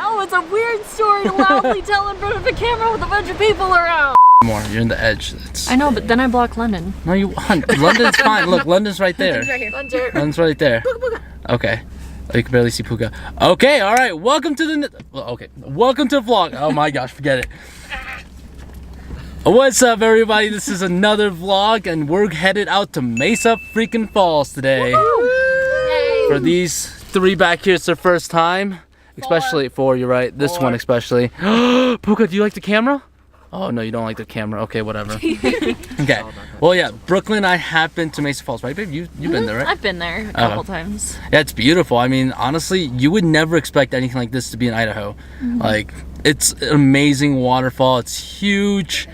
No, it's a weird story to loudly tell in front of a camera with a bunch of people around. More, you're in the edge. I know, but then I block London. No, you want. London's fine. Look, London's right there. London's right here. London's right there. Okay. Oh, you can barely see Puka. Okay, all right. Welcome to the. Welcome to the vlog. Oh my gosh, forget it. What's up, everybody? This is another vlog, and we're headed out to Mesa freaking Falls today. For these three back here, it's their first time. Especially four, you're right. This one especially. Puka, do you like the camera? Oh no, you don't like the camera. Okay, whatever. Okay. Well, yeah, Brooklyn. I have been to Mesa Falls, right, babe? You've been there, right? I've been there a couple times. Yeah, it's beautiful. I mean, honestly, you would never expect anything like this to be in Idaho. Like, it's an amazing waterfall. It's huge.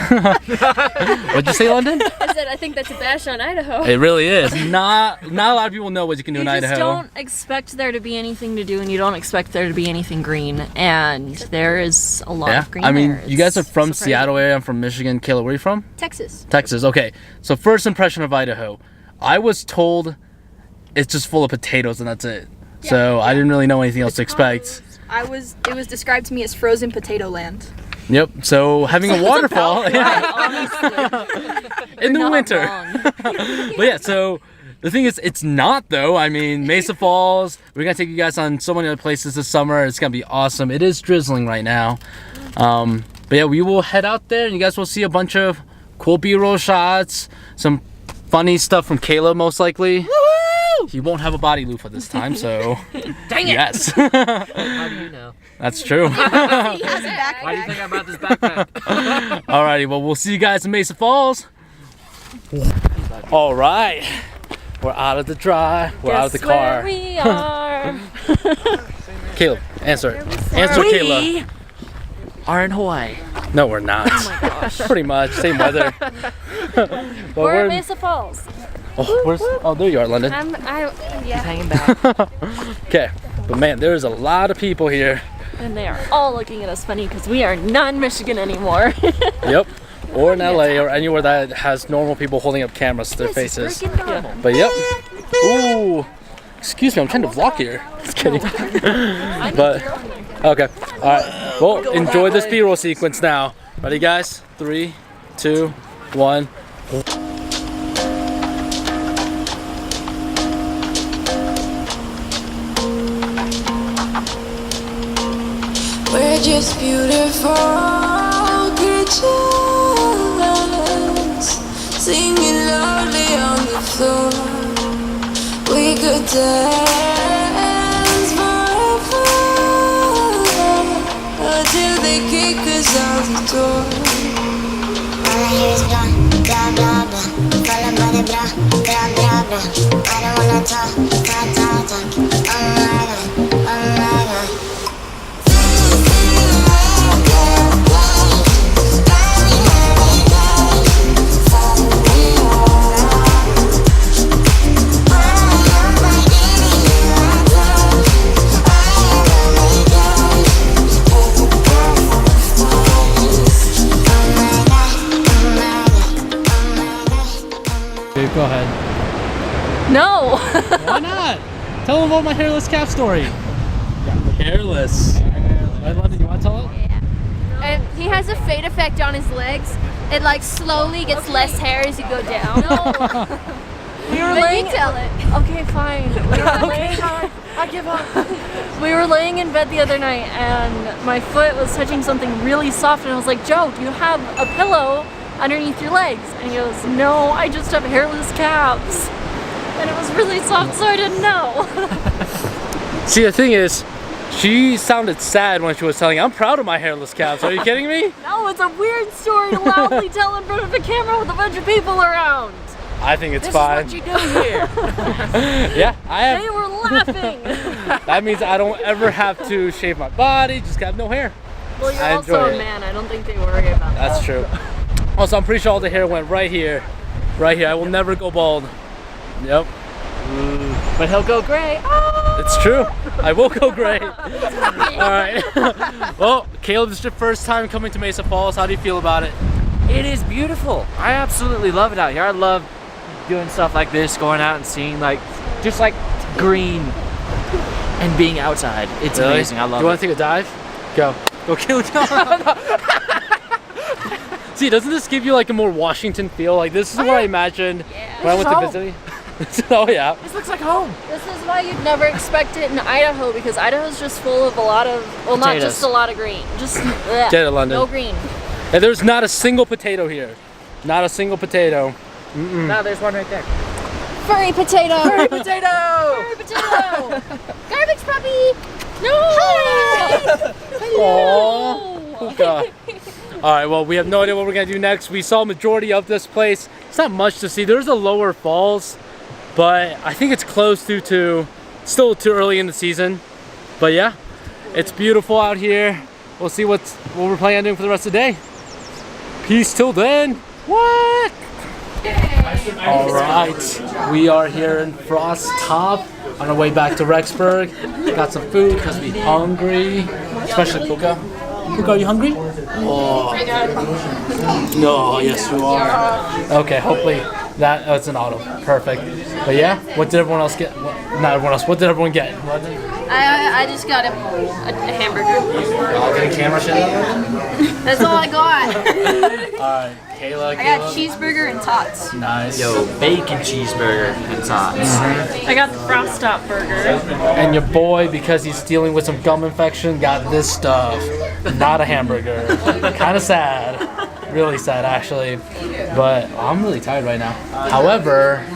What'd you say, London? I said I think that's a bash on Idaho. It really is. Not a lot of people know what you can do in Idaho. You just don't expect there to be anything to do, and you don't expect there to be anything green, and there is a lot of green. I mean, there. you guys are from Seattle area. I'm from Michigan. Kayla, where are you from? Texas. Texas. Okay. So first impression of Idaho, I was told it's just full of potatoes and that's it. So I didn't really know anything else to expect. It was described to me as frozen potato land. Yep. So having a waterfall in the winter. But yeah, so the thing is, it's not though. I mean, Mesa Falls. We're gonna take you guys on so many other places this summer. It's gonna be awesome. It is drizzling right now. But yeah, we will head out there, and you guys will see a bunch of cool B-roll shots, some funny stuff from Caleb, most likely. He won't have a body loofah this time, so Dang it! yes. How do you know? That's true. He has a backpack. Why do you think I brought this backpack? Alrighty, well, we'll see you guys in Mesa Falls. All right, we're out of the dry. We're out of the car. Where we are. Caleb, answer it. Answer, Kayla. We are in Hawaii. No, we're not. Oh my gosh. Pretty much same weather. But We're in Mesa Falls. oh, there you are, London. Yeah. Hanging back. Okay, but man, there's a lot of people here. And they are all looking at us funny because we are not in Michigan anymore. Yep. Or in LA or anywhere that has normal people holding up cameras to their faces. Yeah. But yep. Ooh. Excuse me, I'm trying to vlog here. Just kidding. But okay. Alright. Well, enjoy this B-roll sequence now. Ready guys? 3, 2, 1. We're just beautiful creatures, singing loudly on the floor. We could dance forever until they kick us out the door. All I hear is blah, blah, blah, blah. Followed by the blah, blah, blah, blah. I don't wanna talk, talk, talk, talk. Oh my God, oh my God. Go ahead. No! Why not? Tell them about my hairless calf story. Hairless. Right, London, you want to tell it? And he has a fade effect on his legs. It like slowly gets less hair as you go down. We were But laying. you tell it. Okay, fine. We were laying. I give up. We were laying in bed the other night, and my foot was touching something really soft, and I was like, Joe, do you have a pillow underneath your legs? And he goes, no, I just have hairless calves. And it was really soft, so I didn't know. See, the thing is, she sounded sad when she was telling, I'm proud of my hairless calves. Are you kidding me? No, it's a weird story to loudly tell in front of a camera with a bunch of people around. I think it's This fine. is what you do here. Yeah, I have. They were laughing. That means I don't ever have to shave my body, just have no hair. Well, you're I also enjoy a it. man. I don't think they worry about that. That's true. Also, I'm pretty sure all the hair went right here. Right here. I will never go bald. Yep. But he'll go gray. It's true. I will go gray. Alright. Well, Caleb, this is your first time coming to Mesa Falls. How do you feel about it? It is beautiful. I absolutely love it out here. I love doing stuff like this, going out and seeing like just like green and being outside. It's Really? amazing. I love You it. want to take a dive? Go. Go kill it. See, doesn't this give you like a more Washington feel? Like this is what I imagined when I went to visit. Oh yeah. This looks like home. This is why you'd never expect it in Idaho, because Idaho's just full of a lot of, well, not Potatoes. just a lot of green, just Get it, London. no green. And there's not a single potato here. Not a single potato. No, there's one right there. Furry potato. Furry potato! Furry potato. Garbage puppy. No. Aww. Puka. All right, well, we have no idea what we're gonna do next. We saw a majority of this place. It's not much to see. There's a lower falls, but I think it's close due to still too early in the season. But yeah, it's beautiful out here. We'll see what we're planning on doing for the rest of the day. Peace till then. What? All right, we are here in Frost Top on our way back to Rexburg. Got some food because we're hungry, especially Puka. Puka, are you hungry? Oh. No, yes you are. Okay, hopefully that's an auto. Perfect. But yeah, what did everyone else get? Not everyone else. What did everyone get? I just got a hamburger. Getting camera shit out? That's all I got. Alright, Kayla. I got cheeseburger and tots. Nice. Yo, bacon cheeseburger and tots. I got the Frost Top burger. And your boy, because he's dealing with some gum infection, got this stuff. Not a hamburger. Kind of sad. Really sad, actually. But I'm really tired right now. However,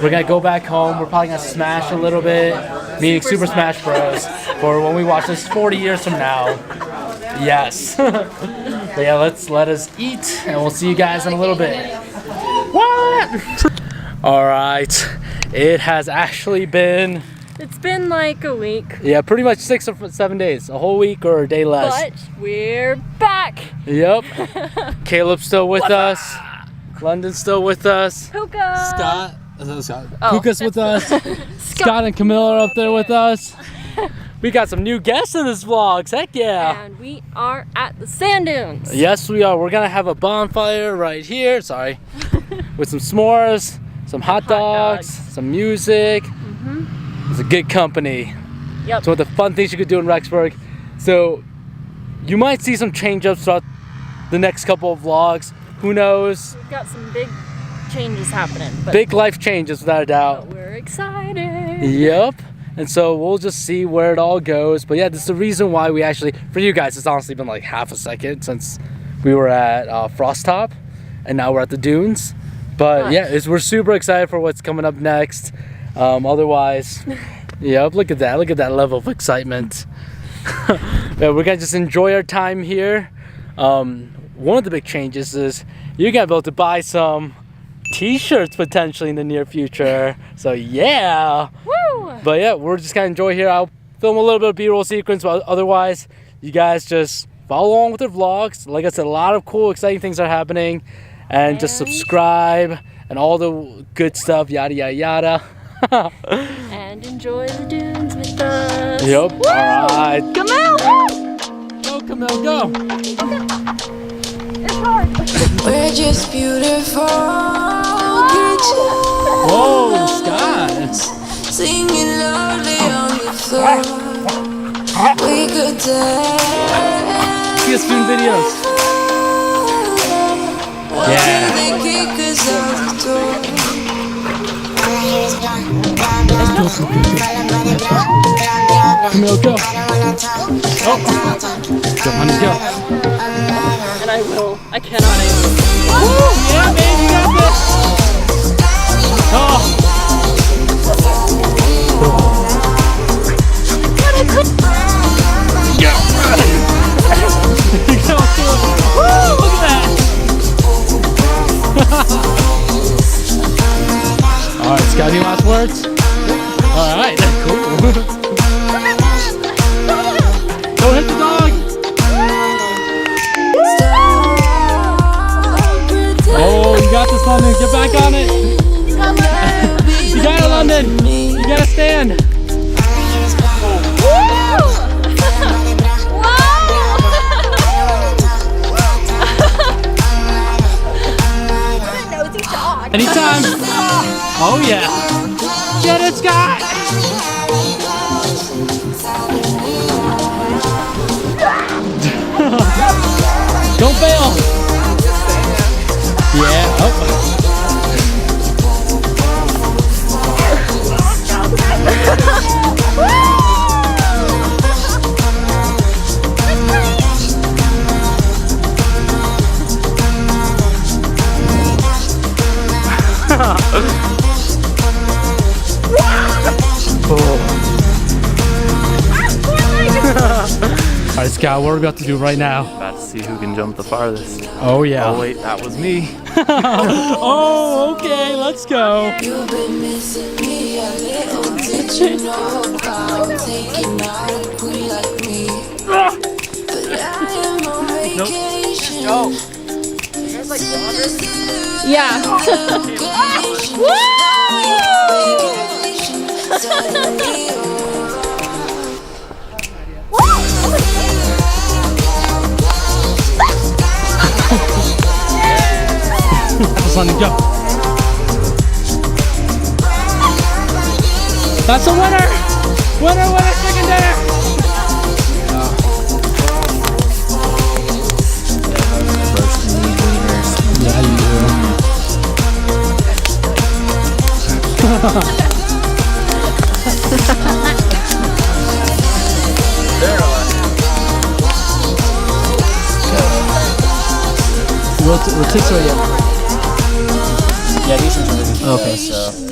we're gonna go back home. We're probably gonna smash a little bit, meaning Super Smash Bros. For when we watch this 40 years from now. Yes. But yeah, let us eat, and we'll see you guys in a little bit. What? All right. It has actually been. It's been like a week, Yeah, pretty much 6 or 7 days, a whole week or a day less. but we're back. Yep. Caleb's still with us. London's still with us. Puka. Scott. Is that Scott? Oh, Puka's with us. Scott and Camille are up there with us. We got some new guests in this vlog. Heck yeah. And we are at the sand dunes. Yes, we are. We're gonna have a bonfire right here. Sorry. With some s'mores, some hot dogs, some music. It's a good company. Yep. It's one of the fun things you could do in Rexburg. So you might see some change-ups throughout the next couple of vlogs. Who knows? We've got some big changes happening. But Big life changes without a doubt. we're excited. Yep. And so we'll just see where it all goes. But yeah, this is the reason why we actually, for you guys, it's honestly been like half a second since we were at Frost Top, and now we're at the dunes. But yeah, we're super excited for what's coming up next. Otherwise, yep, look at that level of excitement. Yeah, we're gonna just enjoy our time here. One of the big changes is you're gonna be able to buy some t-shirts potentially in the near future. So yeah. Woo! But yeah, we're just gonna enjoy here. I'll film a little bit of B-roll sequence, but otherwise, you guys just follow along with the vlogs. Like I said, a lot of cool, exciting things are happening, and just subscribe and all the good stuff, yada yada yada. And enjoy the dunes with us. Yep. Woo! All right. Camille! Go, Camille, go. It's hard. We're just beautiful creatures, Whoa, Scott. singing loudly on the floor. We could dance. See us doing videos. Yeah. They kick us out the door. All I hear is blah, blah, blah. Follow by the blah, blah, blah, blah. Camille, go. I don't wanna talk, talk, talk. Go, honey, go. And I will. I cannot. Yeah, man, you got this. Oh. Yeah. Woo, look at that. All right, Scott, any last words? All right, cool. Go hit the dog. Oh, you got this, London. Get back on it. You got it, London. You gotta stand. Anytime. Oh yeah. Get it, Scott. right, Scott, what are we about to do right now? About to see who can jump the farthest. Oh, yeah. Oh wait, that was me. Oh, okay, let's go. You've been missing me a little. Did you know about taking out a queen like me? But I am on vacation. Yeah. Let's let him go. That's a winner! Winner, winner, chicken dinner! Yeah, you do. Rotisserie. Yeah, these ones are really good. Okay. So